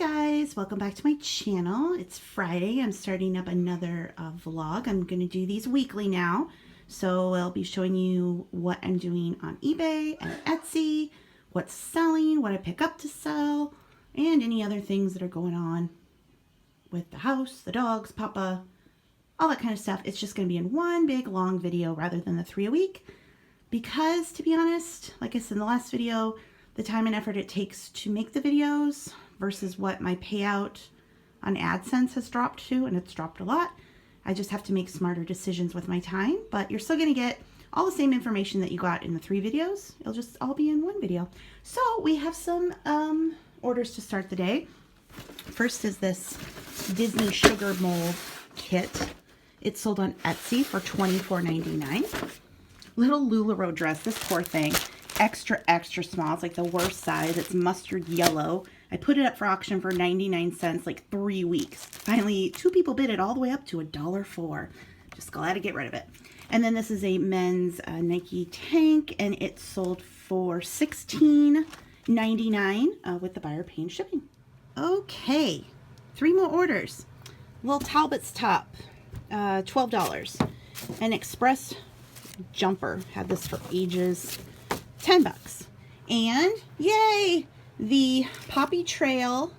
Guys, welcome back to my channel. It's Friday. I'm starting up another vlog. I'm going to do these weekly now. So I'll be showing you what I'm doing on eBay and Etsy, what's selling, what I pick up to sell, and any other things that are going on with the house, the dogs, Papa, all that kind of stuff. It's just going to be in one big long video rather than the 3 a week. Because to be honest, like I said in the last video, the time and effort it takes to make the videos versus what my payout on AdSense has dropped to, and it's dropped a lot. I just have to make smarter decisions with my time, but you're still going to get all the same information that you got in the 3 videos. It'll just all be in one video. So we have some orders to start the day. First is this Disney sugar mold kit. It's sold on Etsy for $24.99. Little LuLaRoe dress, this poor thing. Extra small. It's like the worst size. It's mustard yellow. I put it up for auction for 99 cents like 3 weeks. Finally, 2 people bid it all the way up to $1.04. Just glad to get rid of it. And then this is a men's Nike tank, and it sold for $16.99 with the buyer paying shipping. Okay, 3 more orders. Little Talbot's top, $12. An Express jumper. Had this for ages. $10. And yay, the Poppy Trail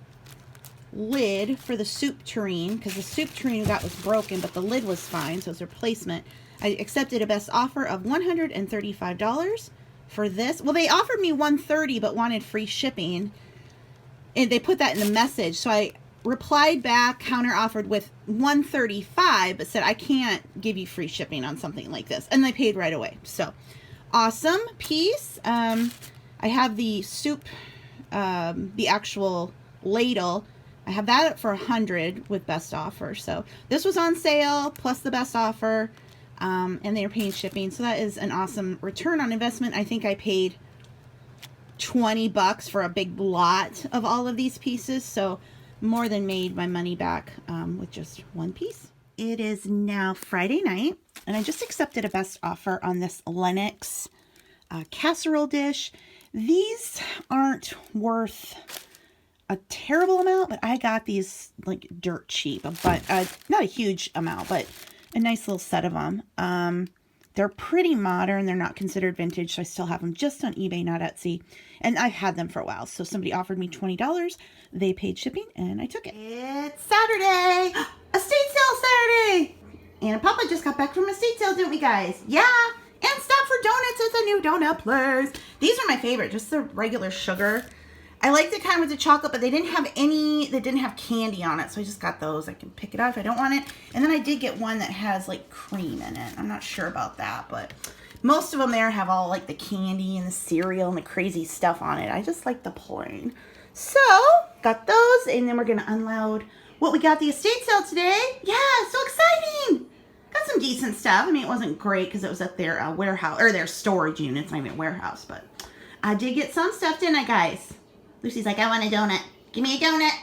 lid for the soup tureen, because the soup tureen we got was broken, but the lid was fine, so it's a replacement. I accepted a best offer of $135 for this. Well, they offered me $130 but wanted free shipping, and they put that in the message, so I replied back, counter offered with $135 but said I can't give you free shipping on something like this, and they paid right away. So awesome piece. I have the soup, the actual ladle. I have that up for $100 with best offer. So this was on sale plus the best offer, and they were paying shipping. So that is an awesome return on investment. I think I paid $20 for a big lot of all of these pieces. So more than made my money back with just one piece. It is now Friday night, and I just accepted a best offer on this Lennox casserole dish. These aren't worth a terrible amount, but I got these like dirt cheap, but not a huge amount, but a nice little set of them. They're pretty modern. They're not considered vintage, so I still have them just on eBay, not Etsy. And I've had them for a while, so somebody offered me $20. They paid shipping, and I took it. It's Saturday! Estate sale Saturday! And Papa just got back from estate sale, didn't we, guys? Yeah! And stop for donuts at the new donut place. These are my favorite, just the regular sugar. I like the kind with the chocolate, but they didn't have any that didn't have candy on it, so I just got those. I can pick it up if I don't want it. And then I did get one that has like cream in it. I'm not sure about that, but most of them there have all like the candy and the cereal and the crazy stuff on it. I just like the plain. So, got those, and then we're gonna unload what we got at the estate sale today. Yeah, so exciting! Got some decent stuff. I mean, it wasn't great because it was at their warehouse, or their storage unit. It's not even a warehouse, but I did get some stuff, didn't I, guys? Lucy's like, I want a donut. Give me a donut.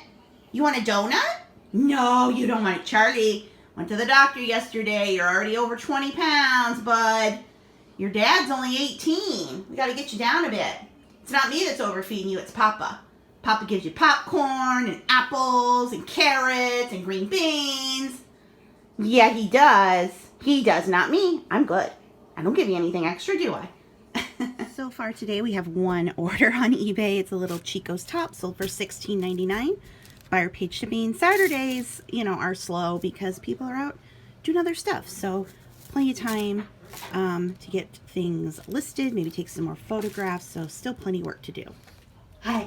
You want a donut? No, you don't want it. Charlie, went to the doctor yesterday. You're already over 20 pounds, bud. Your dad's only 18. We got to get you down a bit. It's not me that's overfeeding you. It's Papa. Papa gives you popcorn and apples and carrots and green beans. Yeah, he does. He does, not me. I'm good. I don't give you anything extra, do I? So far today we have one order on eBay. It's a little Chico's top, sold for $16.99. Buyer paid shipping. Saturdays, you know, are slow because people are out doing other stuff. So plenty of time to get things listed, maybe take some more photographs. So still plenty of work to do. Hi.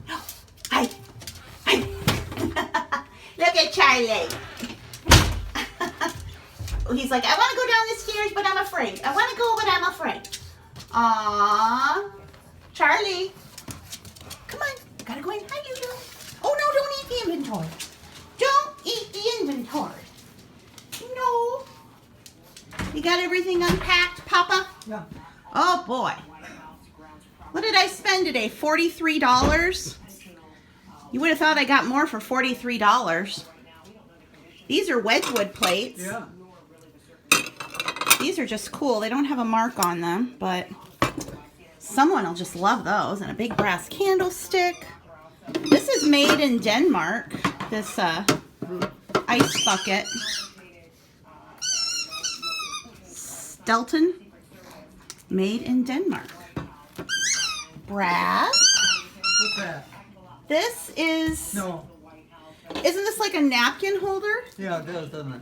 No. Hi. Hi. Look at Charlie. He's like, I want to go down the stairs, but I'm afraid. I want to go, but I'm afraid. Aww. Charlie. Come on. I gotta go in. Hi, you doing? Oh, no, don't eat the inventory. Don't eat the inventory. No. You got everything unpacked, Papa? Yeah. Oh, boy. What did I spend today? $43? You would have thought I got more for $43. These are Wedgwood plates. Yeah. These are just cool. They don't have a mark on them, but someone will just love those. And a big brass candlestick. This is made in Denmark, this ice bucket. Stelton, made in Denmark. Brass. What's that? This is... No. Isn't this like a napkin holder? Yeah, it does, doesn't it?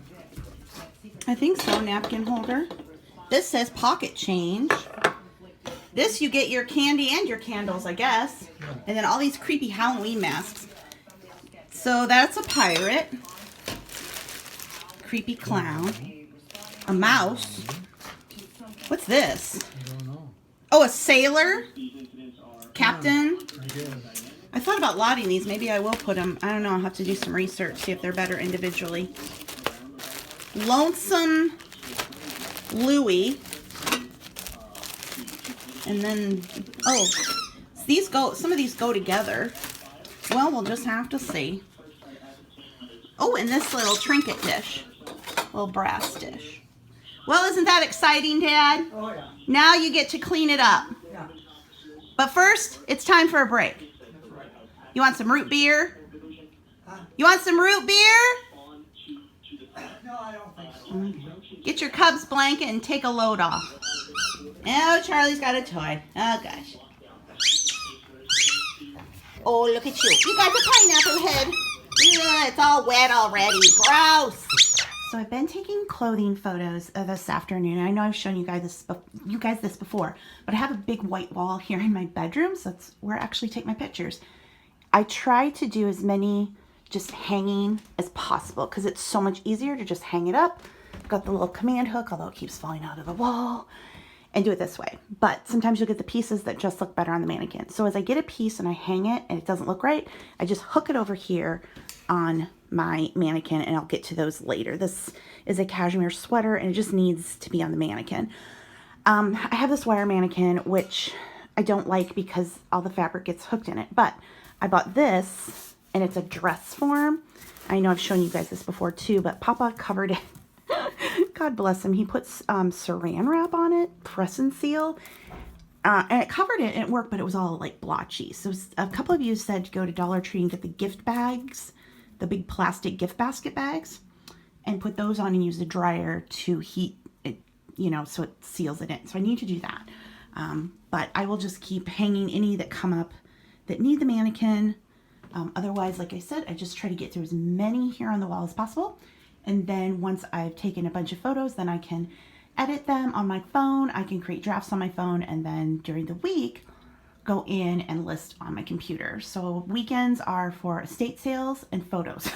I think so, napkin holder. This says pocket change. This you get your candy and your candles, I guess. And then all these creepy Halloween masks. So that's a pirate. Creepy clown. A mouse. What's this? I don't know. Oh, a sailor? Captain? I guess. I thought about lotting these. Maybe I will put them. I don't know. I'll have to do some research, see if they're better individually. Lonesome Louie. And then, oh, these go, some of these go together. Well, we'll just have to see. Oh, and this little trinket dish. Little brass dish. Well, isn't that exciting, Dad? Oh, yeah. Now you get to clean it up. Yeah. But first, it's time for a break. You want some root beer? You want some root beer? No, I don't think so. Get your Cubs blanket and take a load off. Oh, Charlie's got a toy. Oh, gosh. Oh, look at you. You got the pineapple head. Yeah, it's all wet already. Gross. So I've been taking clothing photos this afternoon. I know I've shown you guys this before, but I have a big white wall here in my bedroom, so that's where I actually take my pictures. I try to do as many just hanging as possible because it's so much easier to just hang it up. I've got the little command hook, although it keeps falling out of the wall, and do it this way. But sometimes you'll get the pieces that just look better on the mannequin. So as I get a piece and I hang it and it doesn't look right, I just hook it over here on my mannequin, and I'll get to those later. This is a cashmere sweater and it just needs to be on the mannequin. I have this wire mannequin, which I don't like because all the fabric gets hooked in it, but I bought this and it's a dress form. I know I've shown you guys this before too, but Papa covered it. God bless him. He puts saran wrap on it, press and seal, and it covered it and it worked, but it was all like blotchy. So a couple of you said to go to Dollar Tree and get the gift bags, the big plastic gift basket bags, and put those on and use the dryer to heat it, you know, so it seals it in. So I need to do that. But I will just keep hanging any that come up that need the mannequin. Otherwise, like I said, I just try to get through as many here on the wall as possible. And then once I've taken a bunch of photos, then I can edit them on my phone. I can create drafts on my phone, and then during the week, go in and list on my computer. So weekends are for estate sales and photos.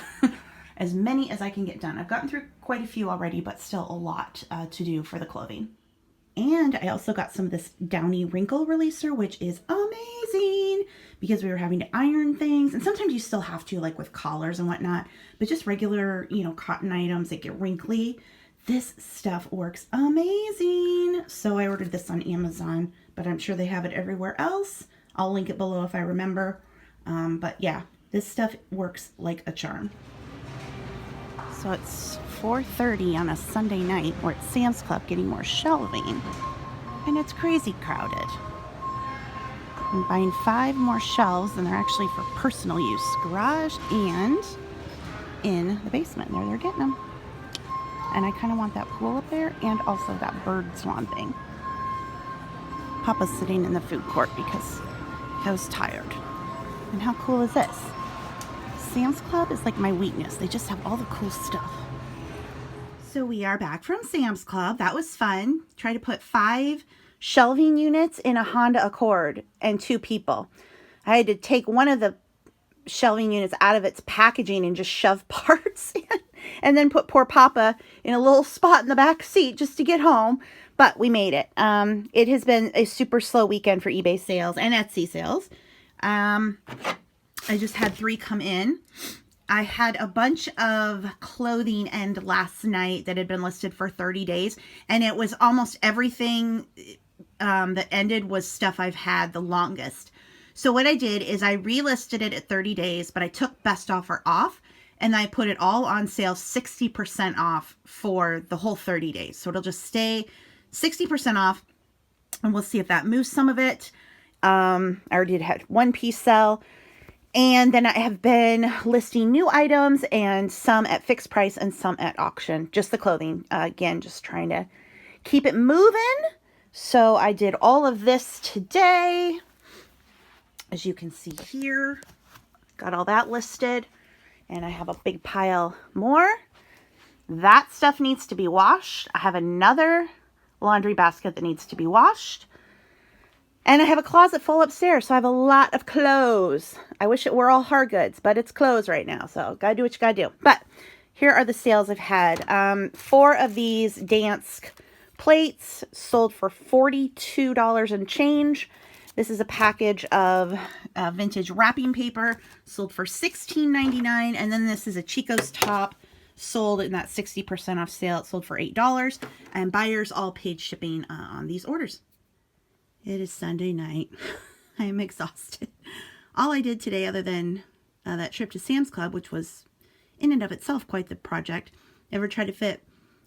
As many as I can get done. I've gotten through quite a few already, but still a lot to do for the clothing. And I also got some of this Downy wrinkle releaser, which is amazing because we were having to iron things. And sometimes you still have to, like with collars and whatnot, but just regular, you know, cotton items that get wrinkly. This stuff works amazing. So I ordered this on Amazon, but I'm sure they have it everywhere else. I'll link it below if I remember. But yeah, this stuff works like a charm. So it's 4:30 on a Sunday night. We're at Sam's Club getting more shelving. And it's crazy crowded. I'm buying 5 more shelves, and they're actually for personal use. Garage and in the basement. There they're getting them. And I kind of want that pool up there and also that bird swan thing. Papa's sitting in the food court because I was tired. And how cool is this? Sam's Club is like my weakness. They just have all the cool stuff. So we are back from Sam's Club. That was fun. Try to put 5 shelving units in a Honda Accord and 2 people. I had to take one of the shelving units out of its packaging and just shove parts in, and then put poor Papa in a little spot in the back seat just to get home. But we made it. It has been a super slow weekend for eBay sales and Etsy sales. I just had 3 come in. I had a bunch of clothing end last night that had been listed for 30 days. And it was almost everything that ended was stuff I've had the longest. So what I did is I relisted it at 30 days, but I took best offer off. And I put it all on sale 60% off for the whole 30 days. So it'll just stay 60% off. And we'll see if that moves some of it. I already had 1 piece sell. And then I have been listing new items, and some at fixed price and some at auction. Just the clothing. Again, just trying to keep it moving. So I did all of this today. As you can see here, got all that listed. And I have a big pile more. That stuff needs to be washed. I have another laundry basket that needs to be washed. And I have a closet full upstairs, so I have a lot of clothes. I wish it were all hard goods, but it's clothes right now, so gotta do what you gotta do. But here are the sales I've had. 4 of these Dansk plates sold for $42 and change. This is a package of vintage wrapping paper, sold for $16.99. And then this is a Chico's top, sold in that 60% off sale. It sold for $8. And buyers all paid shipping on these orders. It is Sunday night. I am exhausted. All I did today, other than that trip to Sam's Club, which was in and of itself quite the project. Ever tried to fit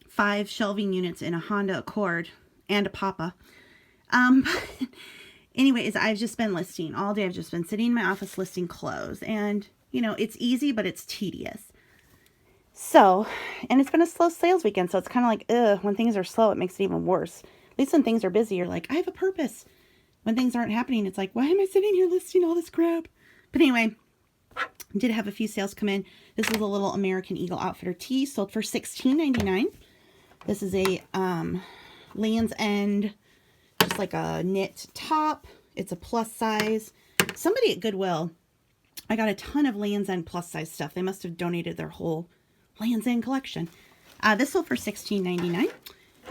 5 shelving units in a Honda Accord and a Papa. Anyways, I've just been listing all day. I've just been sitting in my office listing clothes. And, you know, it's easy, but it's tedious. So, and it's been a slow sales weekend. So it's kind of like, ugh, when things are slow, it makes it even worse. At least when things are busy, you're like, I have a purpose. When things aren't happening, it's like, why am I sitting here listing all this crap? But anyway, I did have a few sales come in. This is a little American Eagle Outfitter tee, sold for $16.99. This is a Land's End, just like a knit top. It's a plus size. Somebody at Goodwill, I got a ton of Land's End plus size stuff. They must have donated their whole Land's End collection. This sold for $16.99.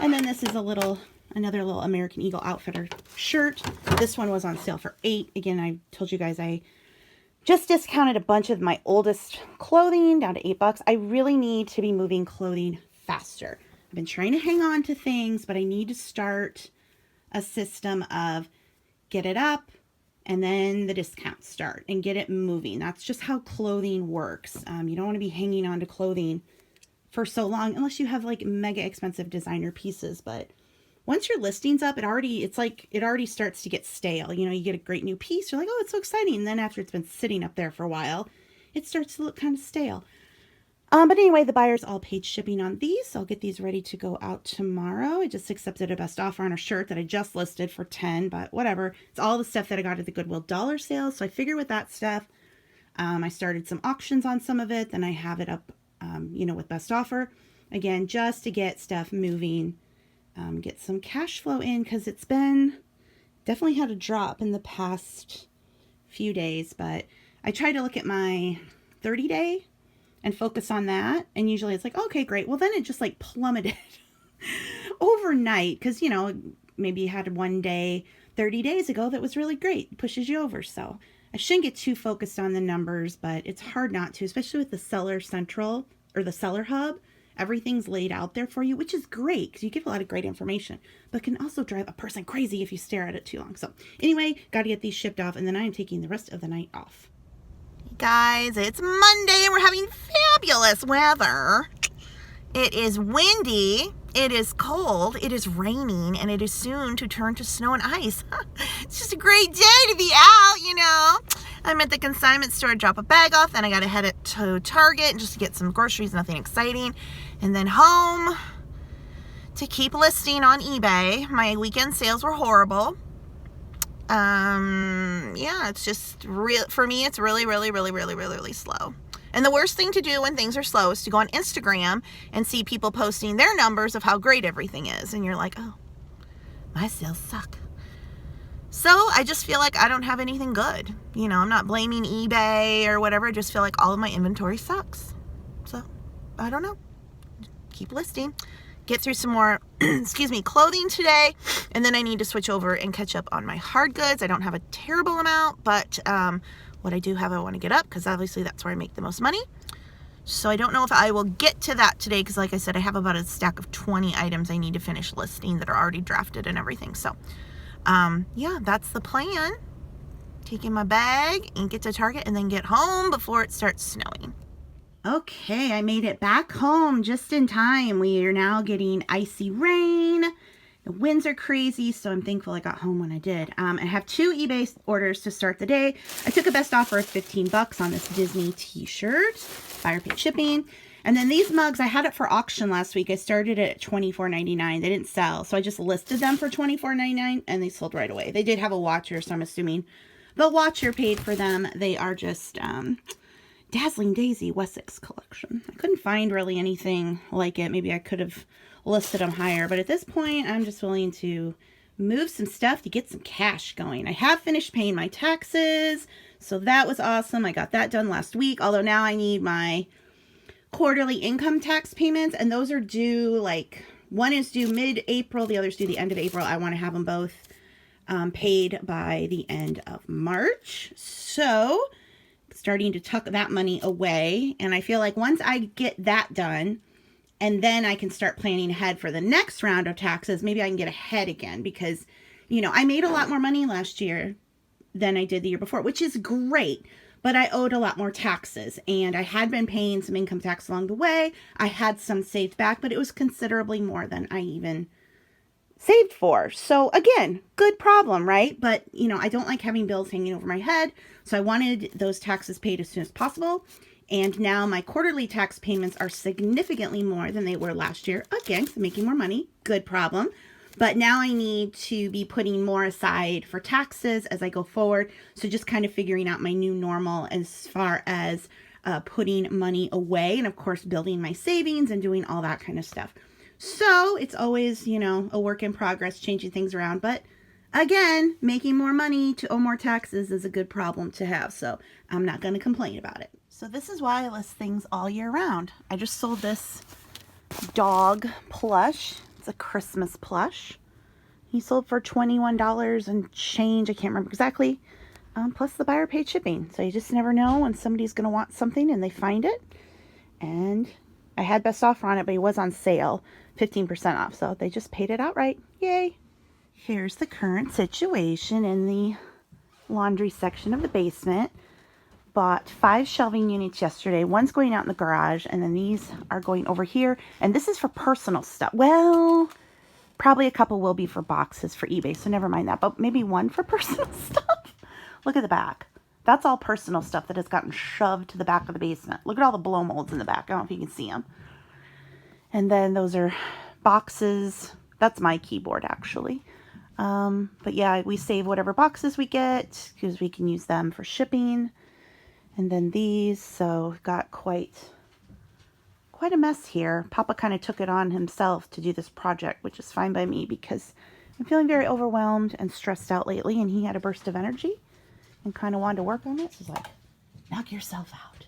And then this is another little American Eagle Outfitter shirt. This one was on sale for $8. Again, I told you guys I just discounted a bunch of my oldest clothing down to $8. I really need to be moving clothing faster. I've been trying to hang on to things, but I need to start a system of get it up and then the discounts start and get it moving. That's just how clothing works. You don't want to be hanging on to clothing for so long unless you have like mega expensive designer pieces. But once your listing's up, it already starts to get stale. You know, you get a great new piece. You're like, oh, it's so exciting. And then after it's been sitting up there for a while, it starts to look kind of stale. But anyway, the buyers all paid shipping on these. So I'll get these ready to go out tomorrow. I just accepted a best offer on a shirt that I just listed for $10, but whatever. It's all the stuff that I got at the Goodwill dollar sale. So I figure with that stuff, I started some auctions on some of it. Then I have it up, you know, with best offer. Again, just to get stuff moving, get some cash flow in, because it's been definitely had a drop in the past few days. But I try to look at my 30-day and focus on that. And usually it's like, okay, great. Well, then it just like plummeted overnight. Cause you know, maybe you had one day 30 days ago that was really great. It pushes you over. So I shouldn't get too focused on the numbers, but it's hard not to, especially with the Seller Central or the Seller Hub. Everything's laid out there for you, which is great because you get a lot of great information, but can also drive a person crazy if you stare at it too long. So anyway, got to get these shipped off, and then I'm taking the rest of the night off. Guys, it's Monday and we're having fabulous weather. It is windy, it is cold, it is raining, and it is soon to turn to snow and ice. It's just a great day to be out, you know. I'm at the consignment store to drop a bag off, then I gotta head to Target just to get some groceries, nothing exciting, and then home to keep listing on eBay. My weekend sales were horrible. Yeah, it's just real for me. It's really slow. And the worst thing to do when things are slow is to go on Instagram and see people posting their numbers of how great everything is. And you're like, oh, my sales suck. So I just feel like I don't have anything good. You know, I'm not blaming eBay or whatever. I just feel like all of my inventory sucks. So I don't know. Keep listing. Get through some more, clothing today. And then I need to switch over and catch up on my hard goods. I don't have a terrible amount, but what I do have, I want to get up because obviously that's where I make the most money. So I don't know if I will get to that today because like I said, I have about a stack of 20 items I need to finish listing that are already drafted and everything. So yeah, that's the plan. Taking my bag and get to Target and then get home before it starts snowing. Okay, I made it back home just in time. We are now getting icy rain. The winds are crazy, so I'm thankful I got home when I did. I have 2 eBay orders to start the day. I took a best offer of 15 bucks on this Disney t-shirt, buyer paid shipping. And then these mugs, I had it for auction last week. I started it at $24.99. They didn't sell, so I just listed them for $24.99 and they sold right away. They did have a watcher, so I'm assuming the watcher paid for them. They are just Dazzling Daisy Wessex collection. I couldn't find really anything like it. Maybe I could have listed them higher, but at this point, I'm just willing to move some stuff to get some cash going. I have finished paying my taxes, so that was awesome. I got that done last week, although now I need my quarterly income tax payments, and those are due, like, one is due mid-April, the other's due the end of April. I want to have them both paid by the end of March. So starting to tuck that money away, and I feel like once I get that done, and then I can start planning ahead for the next round of taxes, maybe I can get ahead again, because, you know, I made a lot more money last year than I did the year before, which is great, but I owed a lot more taxes, and I had been paying some income tax along the way. I had some saved back, but it was considerably more than I even saved for. So again, good problem, right? But, you know, I don't like having bills hanging over my head, so I wanted those taxes paid as soon as possible. And now my quarterly tax payments are significantly more than they were last year. Again, making more money, good problem. But now I need to be putting more aside for taxes as I go forward. So just kind of figuring out my new normal as far as putting money away, and of course building my savings and doing all that kind of stuff. So it's always, you know, a work in progress, changing things around. But again, making more money to owe more taxes is a good problem to have. So I'm not going to complain about it. So this is why I list things all year round. I just sold this dog plush. It's a Christmas plush. He sold for $21 and change. I can't remember exactly. Plus the buyer paid shipping. So you just never know when somebody's going to want something and they find it. And I had best offer on it, but it was on sale, 15% off. So they just paid it outright. Yay. Here's the current situation in the laundry section of the basement. Bought 5 shelving units yesterday. One's going out in the garage, and then these are going over here. And this is for personal stuff. Well, probably a couple will be for boxes for eBay, so never mind that. But maybe one for personal stuff. Look at the back. That's all personal stuff that has gotten shoved to the back of the basement. Look at all the blow molds in the back. I don't know if you can see them. And then those are boxes. That's my keyboard, actually. But yeah, we save whatever boxes we get because we can use them for shipping. And then these, so got quite a mess here. Papa kind of took it on himself to do this project, which is fine by me because I'm feeling very overwhelmed and stressed out lately, and he had a burst of energy and kind of wanted to work on it. So he's like, knock yourself out.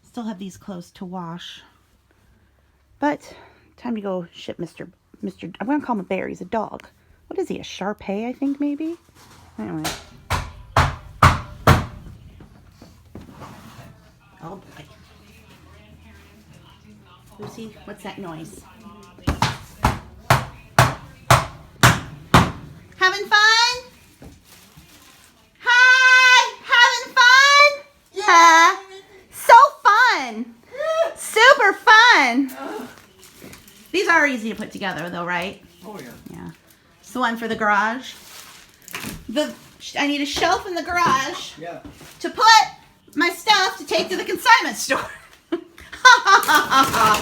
Still have these clothes to wash. But time to go ship Mr. I'm going to call him a bear. He's a dog. What is he, a Shar-Pei, I think, maybe? Anyway. Oh boy. Lucy, what's that noise? Having fun? Hi! Having fun? Yeah. So fun! Super fun! These are easy to put together though, right? Oh yeah. Yeah. It's the one for the garage. I need a shelf in the garage to put my stuff to take to the consignment store. Oh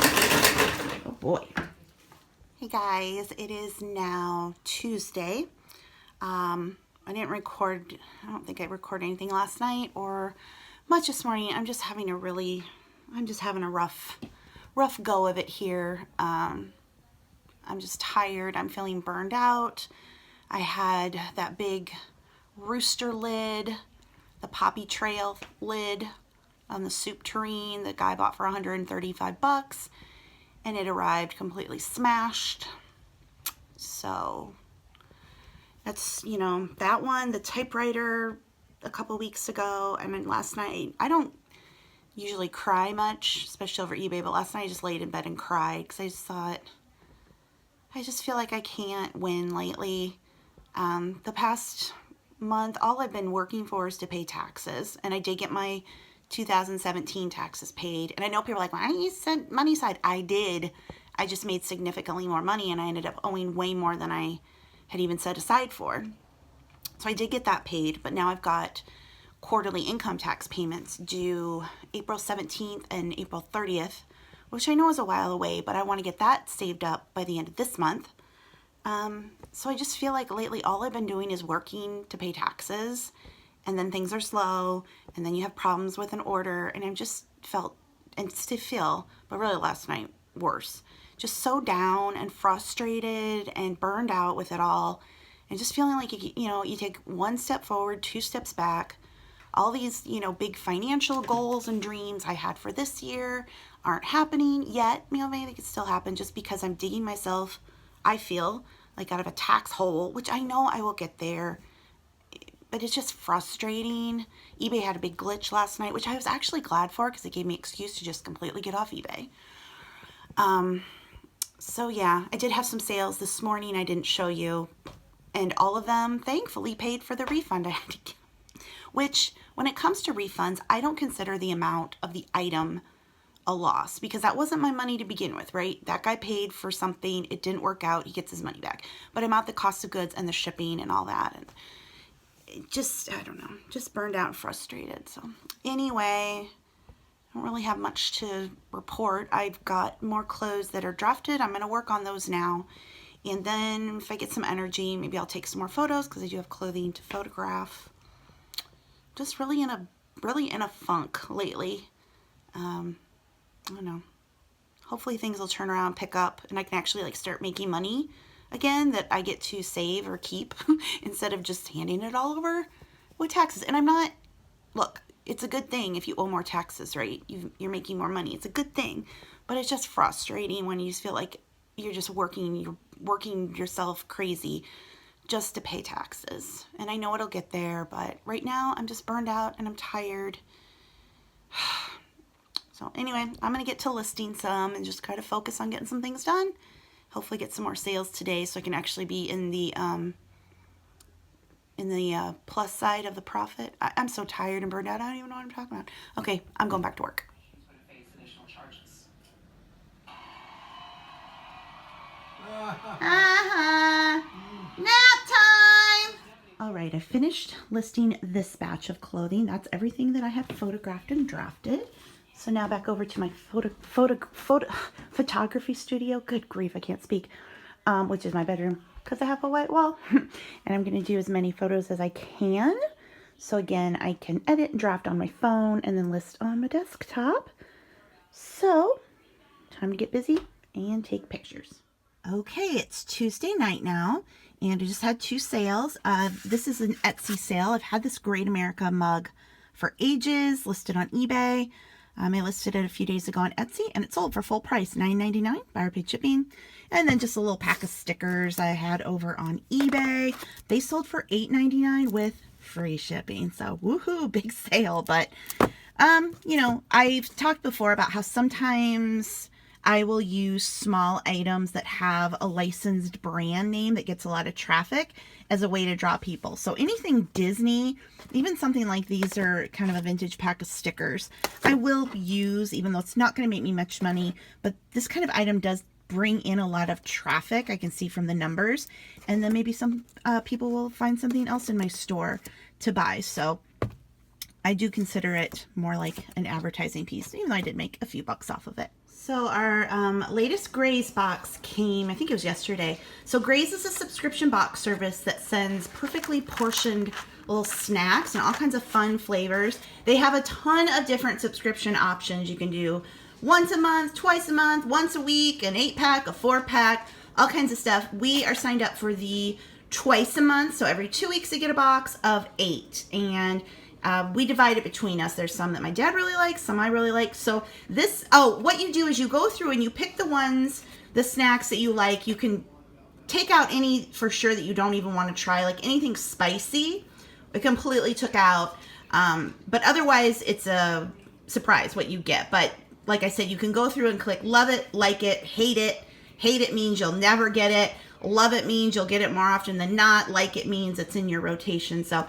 boy. Hey guys, it is now Tuesday. I don't think I recorded anything last night or much this morning. I'm just having a rough go of it here. I'm just tired. I'm feeling burned out. I had that big rooster lid, the Poppy Trail lid on the soup tureen the guy bought for 135 bucks, and it arrived completely smashed. So that's, you know, that one. The typewriter a couple weeks ago, I mean last night, I don't usually cry much, especially over eBay, but last night I just laid in bed and cried because I just thought, I just feel like I can't win lately. The past month, all I've been working for is to pay taxes, and I did get my 2017 taxes paid. And I know people are like, why don't you set money aside? I did. I just made significantly more money, and I ended up owing way more than I had even set aside for. So I did get that paid, but now I've got quarterly income tax payments due April 17th and April 30th, which I know is a while away, but I want to get that saved up by the end of this month. So I just feel like lately all I've been doing is working to pay taxes, and then things are slow, and then you have problems with an order, and I've just felt, and still feel, but really last night, worse. Just so down and frustrated and burned out with it all, and just feeling like, you take one step forward, two steps back. All these, big financial goals and dreams I had for this year aren't happening yet. Maybe they could still happen just because I'm digging myself, I feel, like out of a tax hole, which I know I will get there. But it's just frustrating. eBay had a big glitch last night, which I was actually glad for because it gave me an excuse to just completely get off eBay. So yeah, I did have some sales this morning I didn't show you. And all of them, thankfully, paid for the refund I had to give. Which, when it comes to refunds, I don't consider the amount of the item a loss, because that wasn't my money to begin with, right? That guy paid for something, it didn't work out, he gets his money back. But I'm out the cost of goods and the shipping and all that, and it just, I don't know, just burned out and frustrated. So anyway, I don't really have much to report. I've got more clothes that are drafted. I'm going to work on those now. And then if I get some energy, maybe I'll take some more photos, because I do have clothing to photograph. Just really in a funk lately. I don't know. Hopefully things will turn around, pick up, and I can actually start making money again that I get to save or keep instead of just handing it all over with taxes. And I'm not, look, it's a good thing if you owe more taxes, right? You're making more money. It's a good thing, but it's just frustrating when you just feel like you're working yourself crazy just to pay taxes. And I know it'll get there, but right now I'm just burned out and I'm tired. So anyway, I'm going to get to listing some and just try to focus on getting some things done. Hopefully get some more sales today so I can actually be in the plus side of the profit. I'm so tired and burned out. I don't even know what I'm talking about. Okay, I'm going back to work. Nap time! All right, I finished listing this batch of clothing. That's everything that I had photographed and drafted. So now back over to my photography studio. Good grief, I can't speak. Which is my bedroom because I have a white wall. And I'm going to do as many photos as I can. So again, I can edit and draft on my phone and then list on my desktop. So, time to get busy and take pictures. Okay, it's Tuesday night now, and I just had 2 sales. This is an Etsy sale. I've had this Great America mug for ages, listed on eBay. I listed it a few days ago on Etsy, and it sold for full price, $9.99, buyer paid shipping. And then just a little pack of stickers I had over on eBay. They sold for $8.99 with free shipping. So, woohoo, big sale. But, I've talked before about how sometimes I will use small items that have a licensed brand name that gets a lot of traffic as a way to draw people. So anything Disney, even something like these are kind of a vintage pack of stickers, I will use, even though it's not going to make me much money. But this kind of item does bring in a lot of traffic. I can see from the numbers. And then maybe some people will find something else in my store to buy. So I do consider it more like an advertising piece, even though I did make a few bucks off of it. So our latest Graze box came, I think it was yesterday. So Graze is a subscription box service that sends perfectly portioned little snacks and all kinds of fun flavors. They have a ton of different subscription options. You can do once a month, twice a month, once a week, an 8-pack, a 4-pack, all kinds of stuff. We are signed up for the twice a month. So every 2 weeks you get a box of 8. And we divide it between us. There's some that my dad really likes, some I really like. So this, what you do is you go through and you pick the snacks that you like. You can take out any for sure that you don't even want to try, like anything spicy. I completely took out. But otherwise it's a surprise what you get. But like I said, you can go through and click love it, like it, hate it. Hate it means you'll never get it. Love it means you'll get it more often than not. Like it means it's in your rotation. So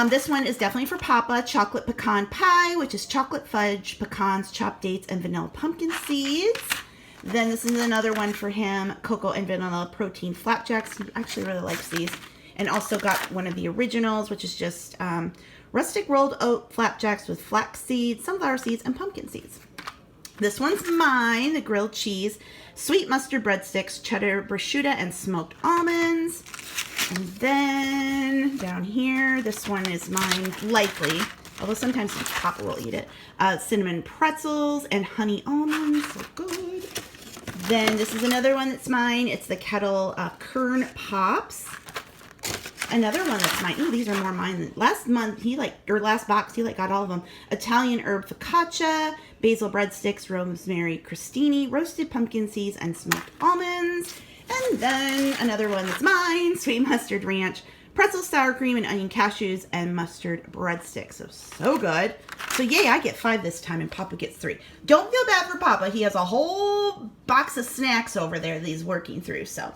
this one is definitely for Papa. Chocolate pecan pie, which is chocolate fudge, pecans, chopped dates, and vanilla pumpkin seeds. Then this is another one for him, cocoa and vanilla protein flapjacks. He actually really likes these. And also got one of the originals, which is just rustic rolled oat flapjacks with flax seeds, sunflower seeds, and pumpkin seeds. This one's mine, the grilled cheese, sweet mustard breadsticks, cheddar prosciutto, and smoked almonds. And then down here, this one is mine, likely, although sometimes Papa will eat it. Cinnamon pretzels and honey almonds, so good. Then this is another one that's mine. It's the kettle kern pops. Another one that's mine. Ooh, these are more mine. Last box, he got all of them. Italian herb focaccia, basil breadsticks, rosemary crostini, roasted pumpkin seeds, and smoked almonds. And then another one that's mine, sweet mustard ranch, pretzel sour cream, and onion cashews, and mustard breadsticks. So good. So yay, I get 5 this time, and Papa gets 3. Don't feel bad for Papa. He has a whole box of snacks over there that he's working through. So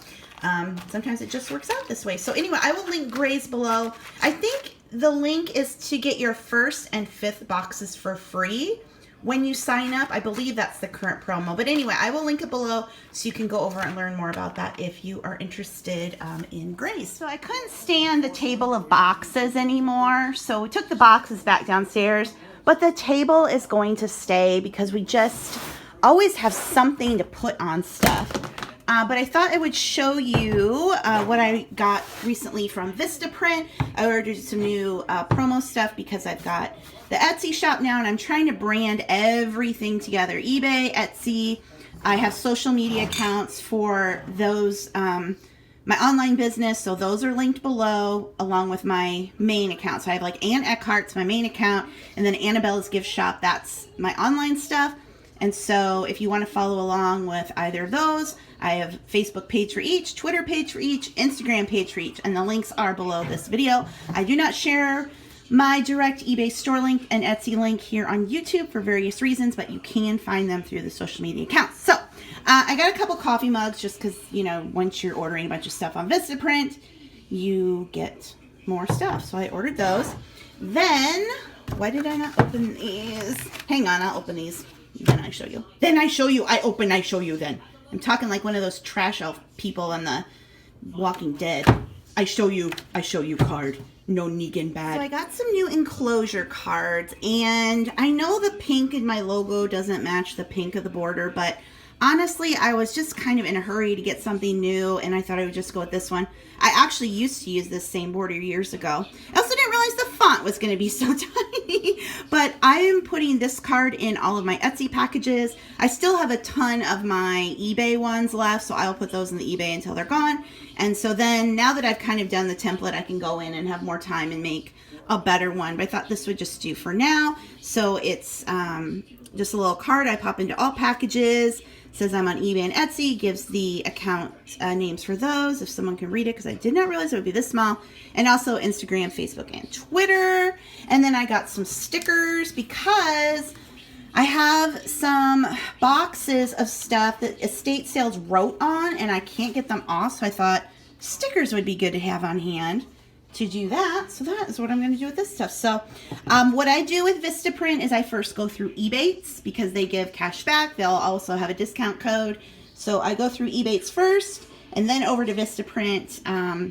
sometimes it just works out this way. So anyway, I will link Gray's below. I think the link is to get your 1st and 5th boxes for free when you sign up. I believe that's the current promo. But anyway, I will link it below so you can go over and learn more about that if you are interested in Gray's. So I couldn't stand the table of boxes anymore. So we took the boxes back downstairs. But the table is going to stay because we just always have something to put on stuff. But I thought I would show you what I got recently from Vistaprint. I ordered some new promo stuff because I've got the Etsy shop now, and I'm trying to brand everything together. eBay, Etsy. I have social media accounts for those, my online business, so those are linked below, along with my main account. So I have like Ann Eckhart's my main account, and then Annabella's Gift Shop, that's my online stuff. And so if you want to follow along with either of those, I have Facebook page for each, Twitter page for each, Instagram page for each, and the links are below this video. I do not share my direct eBay store link and Etsy link here on YouTube for various reasons, but you can find them through the social media accounts. So I got a couple coffee mugs just because, you know, once you're ordering a bunch of stuff on Vistaprint, you get more stuff. So I ordered those. Then, why did I not open these? Hang on, I'll open these. Then I show you. Then I show you. I open, I show you then. I'm talking like one of those trash elf people on the Walking Dead. I show you card. No Negan bad. So I got some new enclosure cards, and I know the pink in my logo doesn't match the pink of the border, but honestly, I was just kind of in a hurry to get something new, and I thought I would just go with this one. I actually used to use this same border years ago. I also didn't realize the font was going to be so tiny, but I am putting this card in all of my Etsy packages. I still have a ton of my eBay ones left, so I'll put those in the eBay until they're gone. And so then, now that I've kind of done the template, I can go in and have more time and make a better one. But I thought this would just do for now. So it's just a little card I pop into all packages. Says I'm on eBay and Etsy, gives the account names for those, if someone can read it, because I did not realize it would be this small. And also Instagram, Facebook, and Twitter. And then I got some stickers because I have some boxes of stuff that estate sales wrote on, and I can't get them off, so I thought stickers would be good to have on hand to do that. So that is what I'm going to do with this stuff. So what I do with Vistaprint is I first go through Ebates because they give cash back. They'll also have a discount code. So I go through Ebates first and then over to Vistaprint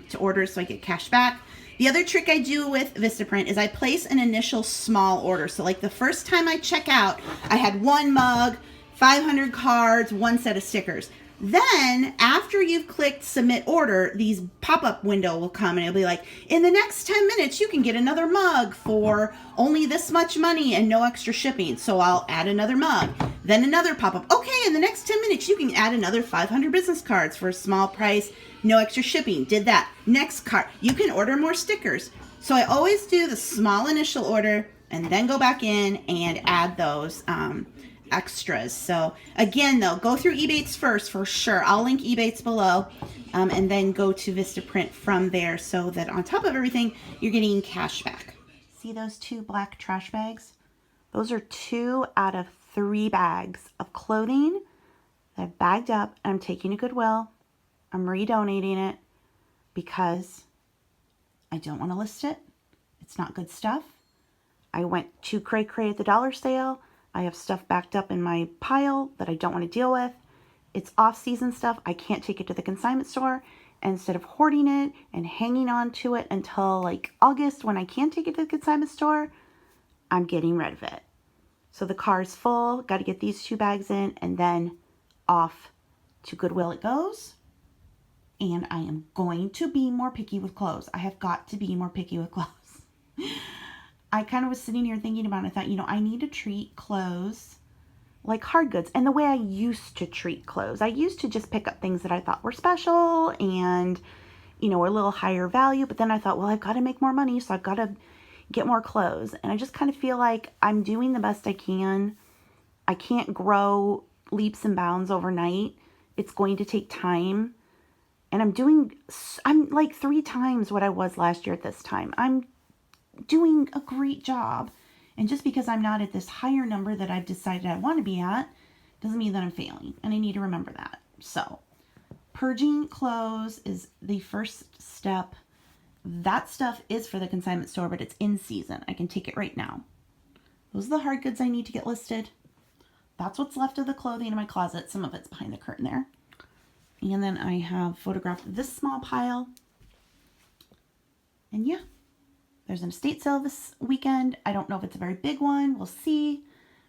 to order so I get cash back. The other trick I do with Vistaprint is I place an initial small order. So like the first time I check out, I had 1 mug, 500 cards, 1 set of stickers. Then, after you've clicked submit order, these pop-up window will come and it'll be like, in the next 10 minutes, you can get another mug for only this much money and no extra shipping. So I'll add another mug. Then another pop-up. Okay, in the next 10 minutes, you can add another 500 business cards for a small price, no extra shipping. Did that. Next card. You can order more stickers. So I always do the small initial order and then go back in and add those extras. So again though, go through Ebates first for sure. I'll link Ebates below and then go to Vistaprint from there so that on top of everything you're getting cash back. See those 2 black trash bags? Those are 2 out of 3 bags of clothing that I've bagged up and I'm taking to Goodwill. I'm redonating it because I don't want to list it. It's not good stuff. I went to cray cray at the dollar sale. I have stuff backed up in my pile that I don't want to deal with, it's off-season stuff. I can't take it to the consignment store. Instead of hoarding it and hanging on to it until like August when I can't take it to the consignment store, I'm getting rid of it. So the car's full. Got to get these 2 bags in and then off to Goodwill it goes. And I am going to be more picky with clothes. I have got to be more picky with clothes. I kind of was sitting here thinking about it. I thought, you know, I need to treat clothes like hard goods. And the way I used to treat clothes, I used to just pick up things that I thought were special and, you know, were a little higher value. But then I thought, well, I've got to make more money, so I've got to get more clothes. And I just kind of feel like I'm doing the best I can. I can't grow leaps and bounds overnight. It's going to take time. And I'm like 3 times what I was last year at this time. I'm doing a great job. And just because I'm not at this higher number that I've decided I want to be at, doesn't mean that I'm failing. And I need to remember that. So, purging clothes is the first step. That stuff is for the consignment store, but it's in season. I can take it right now. Those are the hard goods I need to get listed. That's what's left of the clothing in my closet. Some of it's behind the curtain there. And then I have photographed this small pile. And yeah, there's an estate sale this weekend. I don't know if it's a very big one. We'll see.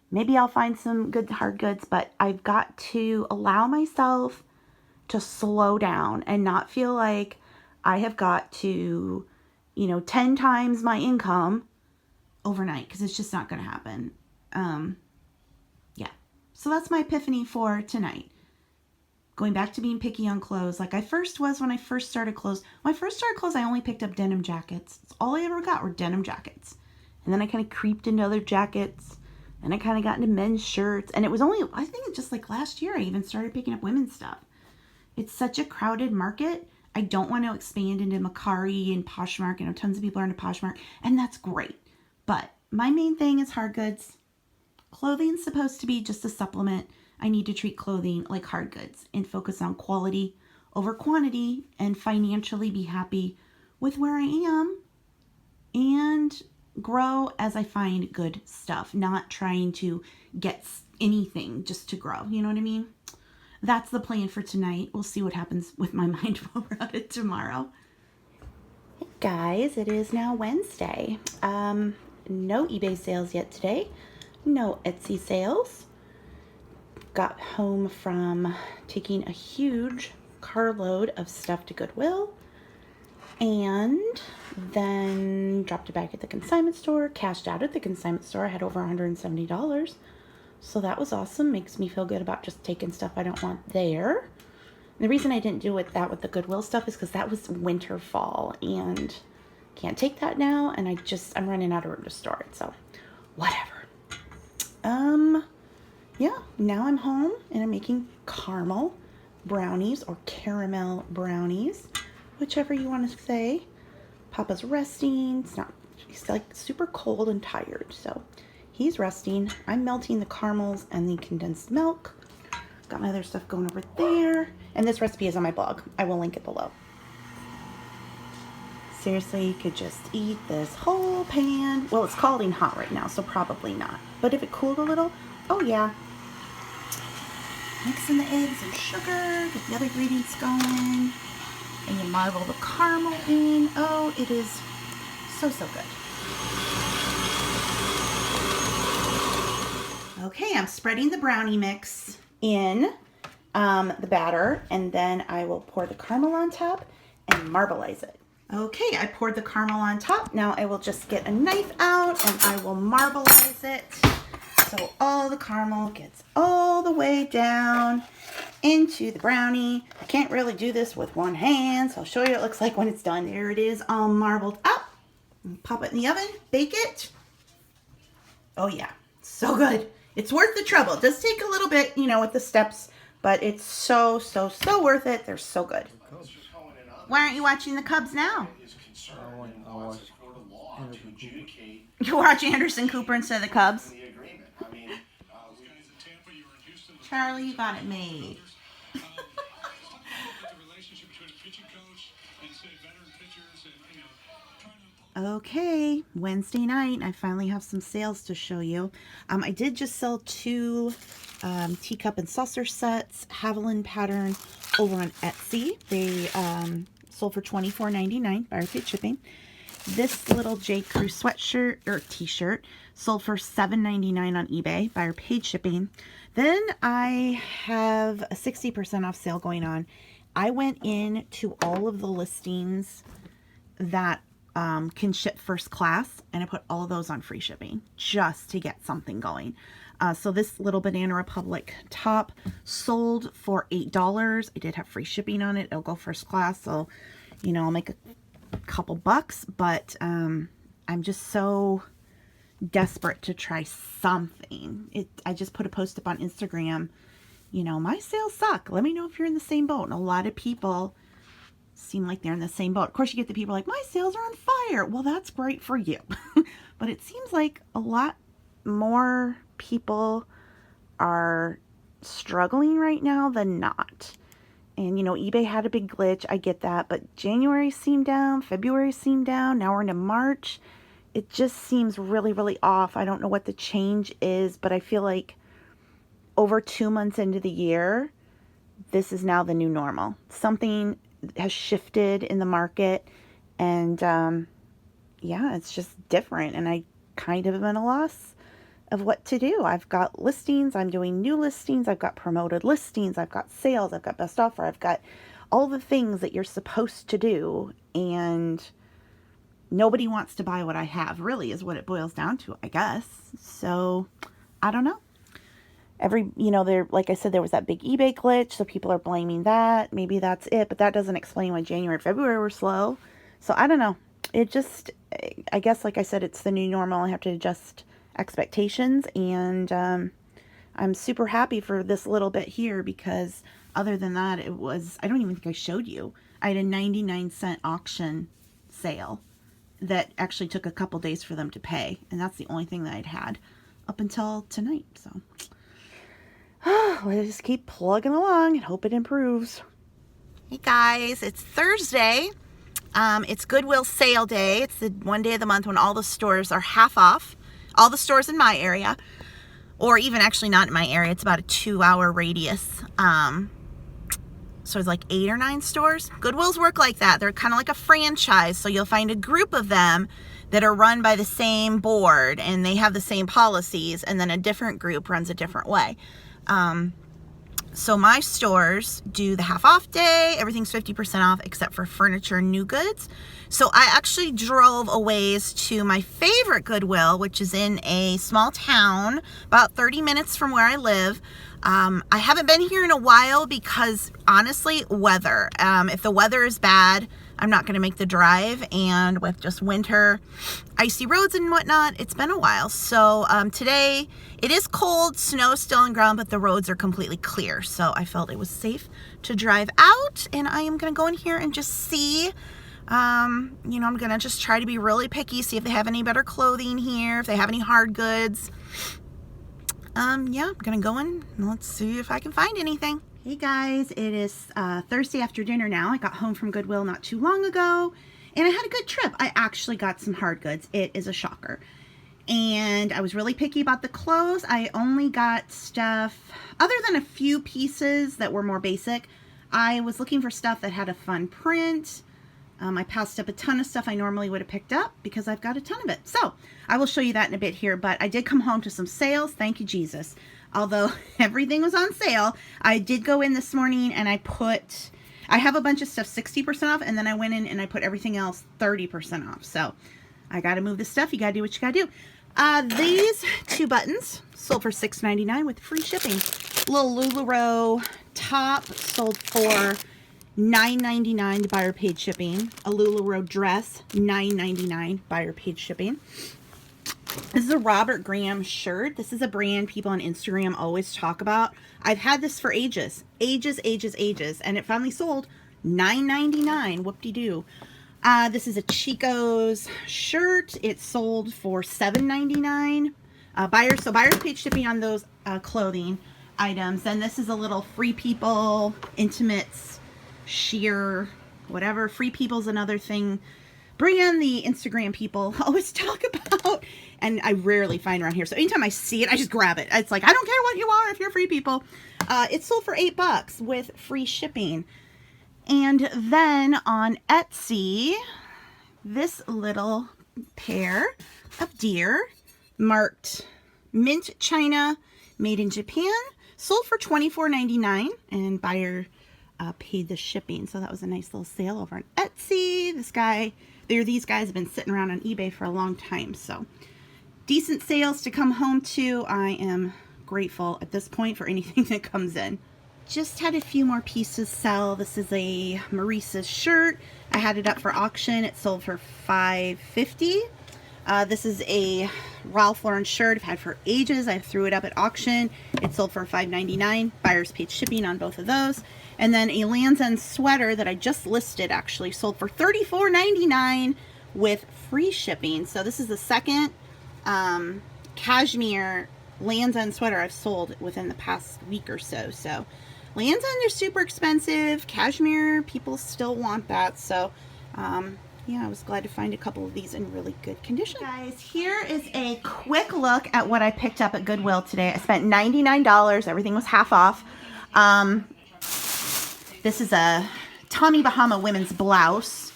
Maybe I'll find some good hard goods, but I've got to allow myself to slow down and not feel like I have got to, you know, 10 times my income overnight, because it's just not going to happen. Yeah. So that's my epiphany for tonight. Going back to being picky on clothes like I first was when I first started clothes. When I first started clothes, I only picked up denim jackets. That's all I ever got were denim jackets. And then I kind of creeped into other jackets. And I kind of got into men's shirts. And it was only, I think it's just like last year I even started picking up women's stuff. It's such a crowded market. I don't want to expand into Macari and Poshmark. I know tons of people are into Poshmark. And that's great. But my main thing is hard goods. Clothing's supposed to be just a supplement. I need to treat clothing like hard goods and focus on quality over quantity and financially be happy with where I am and grow as I find good stuff, not trying to get anything just to grow. You know what I mean? That's the plan for tonight. We'll see what happens with my mind while we're at it tomorrow. Hey guys, it is now Wednesday. No eBay sales yet today. No Etsy sales. Got home from taking a huge carload of stuff to Goodwill and then dropped it back at the consignment store, cashed out at the consignment store. I had over $170. So that was awesome. Makes me feel good about just taking stuff I don't want there. And the reason I didn't do that with the Goodwill stuff is because that was winter fall and can't take that now. And I'm running out of room to store it. So whatever. Yeah, now I'm home and I'm making caramel brownies or caramel brownies, whichever you want to say. Papa's resting. He's like super cold and tired, so he's resting. I'm melting the caramels and the condensed milk. Got my other stuff going over there. And this recipe is on my blog. I will link it below. Seriously, you could just eat this whole pan. Well, it's scalding hot right now, so probably not. But if it cooled a little, oh yeah. Mix in the eggs and sugar, get the other ingredients going, and you marble the caramel in. Oh, it is so, so good. Okay, I'm spreading the brownie mix in the batter, and then I will pour the caramel on top and marbleize it. Okay, I poured the caramel on top. Now I will just get a knife out and I will marbleize it. So all the caramel gets all the way down into the brownie. I can't really do this with one hand, so I'll show you what it looks like when it's done. There it is, all marbled up. Pop it in the oven, bake it. Oh yeah, so good. It's worth the trouble. It does take a little bit, you know, with the steps, but it's so, so, so worth it. They're so good. Why aren't you watching the Cubs now? You're watching Anderson Cooper instead of the Cubs? Charlie, you got it made. Okay, Wednesday night, I finally have some sales to show you. I did just sell 2 teacup and saucer sets, Haviland pattern over on Etsy. They sold for $24.99, buyer paid shipping. This little J. Crew sweatshirt or t-shirt sold for $7.99 on eBay, buyer paid shipping. Then I have a 60% off sale going on. I went in to all of the listings that can ship first class, and I put all of those on free shipping just to get something going. So this little Banana Republic top sold for $8. I did have free shipping on it. It'll go first class, so you know, I'll make a couple bucks, but I'm just so desperate to try something. I just put a post up on Instagram, you know, my sales suck. Let me know if you're in the same boat. And a lot of people seem like they're in the same boat. Of course, you get the people like, my sales are on fire. Well, that's great for you. But it seems like a lot more people are struggling right now than not. And, you know, eBay had a big glitch. I get that. But January seemed down. February seemed down. Now we're into March. It just seems really, really off. I don't know what the change is, but I feel like over 2 months into the year, this is now the new normal. Something has shifted in the market. And, yeah, it's just different. And I kind of am at a loss of what to do. I've got listings, I'm doing new listings, I've got promoted listings, I've got sales, I've got best offer, I've got all the things that you're supposed to do, and nobody wants to buy what I have, really, is what it boils down to, I guess. So, I don't know. You know, like I said, there was that big eBay glitch, so people are blaming that. Maybe that's it, but that doesn't explain why January and February were slow. So, I don't know. It just, I guess, like I said, it's the new normal. I have to adjust expectations, and I'm super happy for this little bit here, because other than that, it was, I don't even think I showed you, I had a 99-cent auction sale that actually took a couple days for them to pay, and that's the only thing that I'd had up until tonight. So let's just keep plugging along and hope it improves. Hey guys, it's Thursday. It's Goodwill sale day. It's the one day of the month when all the stores are half off. All the stores in my area, or even actually not in my area. It's about a 2-hour radius. So it's like 8 or 9 stores. Goodwills work like that. They're kind of like a franchise. So you'll find a group of them that are run by the same board, and they have the same policies, and then a different group runs a different way. So my stores do the half off day. Everything's 50% off except for furniture and new goods. So I actually drove a ways to my favorite Goodwill, which is in a small town about 30 minutes from where I live. I haven't been here in a while because, honestly, weather. If the weather is bad, I'm not going to make the drive, and with just winter, icy roads and whatnot, it's been a while. So today, it is cold, snow still on ground, but the roads are completely clear. So I felt it was safe to drive out, and I am going to go in here and just see. You know, I'm going to just try to be really picky, see if they have any better clothing here, if they have any hard goods. Yeah, I'm going to go in and let's see if I can find anything. Hey guys, it is Thursday after dinner now. I got home from Goodwill not too long ago, and I had a good trip. I actually got some hard goods. It is a shocker. And I was really picky about the clothes. I only got stuff, other than a few pieces that were more basic, I was looking for stuff that had a fun print. I passed up a ton of stuff I normally would have picked up because I've got a ton of it. So I will show you that in a bit here, but I did come home to some sales. Thank you, Jesus. Although everything was on sale, I did go in this morning and I have a bunch of stuff 60% off, and then I went in and I put everything else 30% off. So I got to move the stuff. You got to do what you got to do. These 2 buttons sold for $6.99 with free shipping. Little LuLaRoe top sold for $9.99, buyer paid shipping. A LuLaRoe dress, $9.99, buyer paid shipping. This is a Robert Graham shirt. This is a brand people on Instagram always talk about. I've had this for ages, and it finally sold $9.99. Whoop-de-doo. This is a Chico's shirt. It sold for $7.99. Buyers paid shipping on those clothing items. Then this is a little Free People Intimates sheer, whatever. Free People's another thing. brand the Instagram people always talk about, and I rarely find around here. So anytime I see it, I just grab it. It's like, I don't care what you are if you're free people. It sold for $8 with free shipping. And then on Etsy, this little pair of deer marked mint china, made in Japan, sold for $24.99, and buyer paid the shipping. So that was a nice little sale over on Etsy. These guys have been sitting around on eBay for a long time. So decent sales to come home to. I am grateful at this point for anything that comes in. Just had a few more pieces sell. This is a Maurice's shirt. I had it up for auction. It sold for $5.50. This is a Ralph Lauren shirt I've had for ages. I threw it up at auction. It sold for $5.99. Buyers paid shipping on both of those. And then a Land's End sweater that I just listed actually sold for $34.99 with free shipping. So this is the second cashmere Land's End sweater I've sold within the past week or so. So Land's End are super expensive. Cashmere, people still want that. So yeah, I was glad to find a couple of these in really good condition. Guys, here is a quick look at what I picked up at Goodwill today. I spent $99. Everything was half off. This is a Tommy Bahama women's blouse.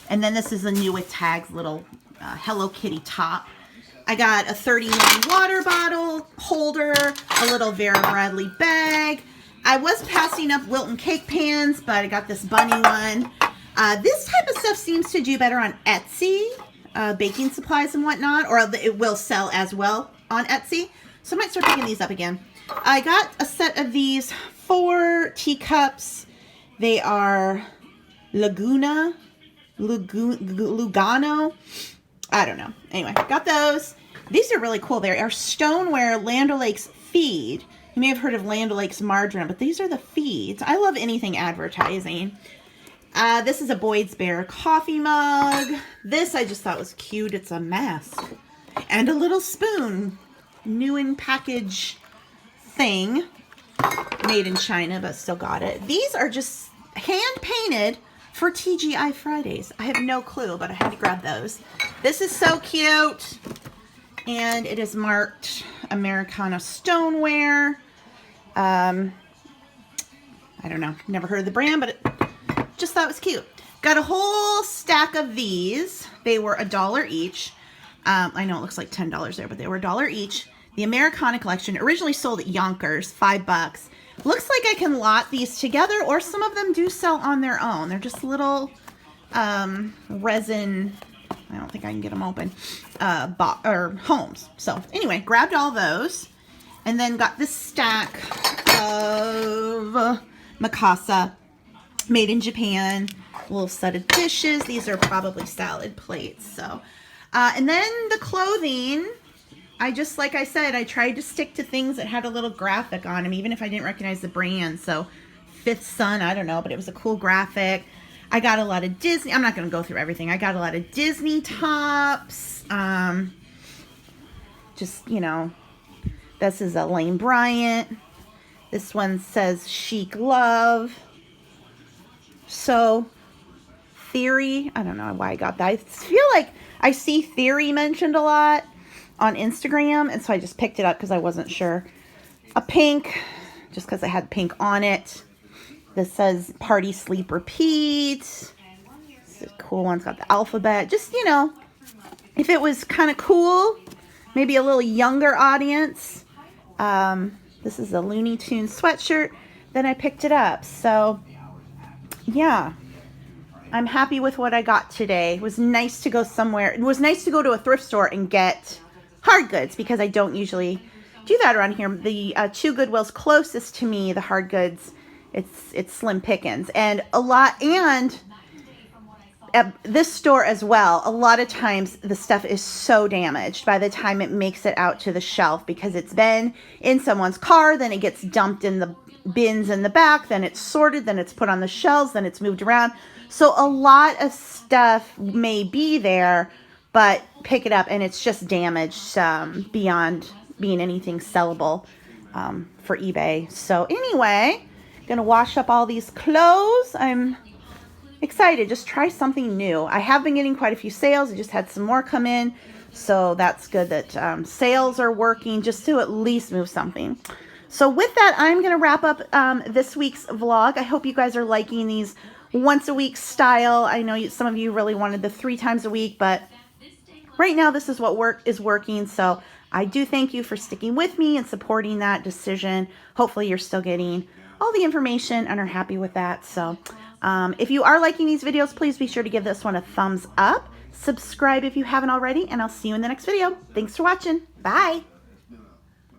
And then this is a new with tags little Hello Kitty top. I got a 31 water bottle holder, a little Vera Bradley bag. I was passing up Wilton cake pans, but I got this bunny one. This type of stuff seems to do better on Etsy, baking supplies and whatnot, or it will sell as well on Etsy. So I might start picking these up again. I got a set of these 4 teacups. They are Lugano. I don't know. Anyway, got those. These are really cool. They are stoneware Land O'Lakes feed. You may have heard of Land O'Lakes margarine, but these are the feeds. I love anything advertising. This is a Boyd's Bear coffee mug. This I just thought was cute. It's a mask and a little spoon. New in package thing. Made in China, but still got it. These are just hand painted for TGI Fridays. I have no clue, but I had to grab those. This is so cute. And it is marked Americana stoneware. I don't know. Never heard of the brand, but just thought it was cute. Got a whole stack of these. They were $1 each. I know it looks like $10 there, but they were $1 each. The Americana collection, originally sold at Yonkers, $5. Looks like I can lot these together, or some of them do sell on their own. They're just little resin, I don't think I can get them open, homes. So anyway, grabbed all those, and then got this stack of Mikasa, made in Japan, a little set of dishes. These are probably salad plates. So, and then the clothing, like I said, I tried to stick to things that had a little graphic on them, even if I didn't recognize the brand. So Fifth Son, I don't know, but it was a cool graphic. I got a lot of Disney. I'm not going to go through everything. I got a lot of Disney tops. Just, you know, this is a Lane Bryant. This one says Chic Love. So Theory, I don't know why I got that. I feel like I see Theory mentioned a lot on Instagram, and so I just picked it up because I wasn't sure. A pink, just because I had pink on it. This says Party, Sleep, Repeat. It's a cool one. It's got the alphabet. Just, you know, if it was kind of cool, maybe a little younger audience. This is a Looney Tunes sweatshirt. Then I picked it up. So, yeah. I'm happy with what I got today. It was nice to go somewhere. It was nice to go to a thrift store and get hard goods, because I don't usually do that around here. The 2 Goodwills closest to me, the hard goods, it's slim pickings, and at this store as well, a lot of times the stuff is so damaged by the time it makes it out to the shelf, because it's been in someone's car, then it gets dumped in the bins in the back, then it's sorted, then it's put on the shelves, then it's moved around. So a lot of stuff may be there, but pick it up and it's just damaged beyond being anything sellable for eBay. So anyway, gonna wash up all these clothes. I'm excited. Just try something new. I have been getting quite a few sales. I just had some more come in. So that's good that sales are working just to at least move something. So with that, I'm going to wrap up this week's vlog. I hope you guys are liking these once a week style. I know some of you really wanted the 3 times a week, but right now this is what is working. So I do thank you for sticking with me and supporting that decision. Hopefully you're still getting all the information and are happy with that. So if you are liking these videos, please be sure to give this one a thumbs up. Subscribe if you haven't already, and I'll see you in the next video. Thanks for watching. Bye.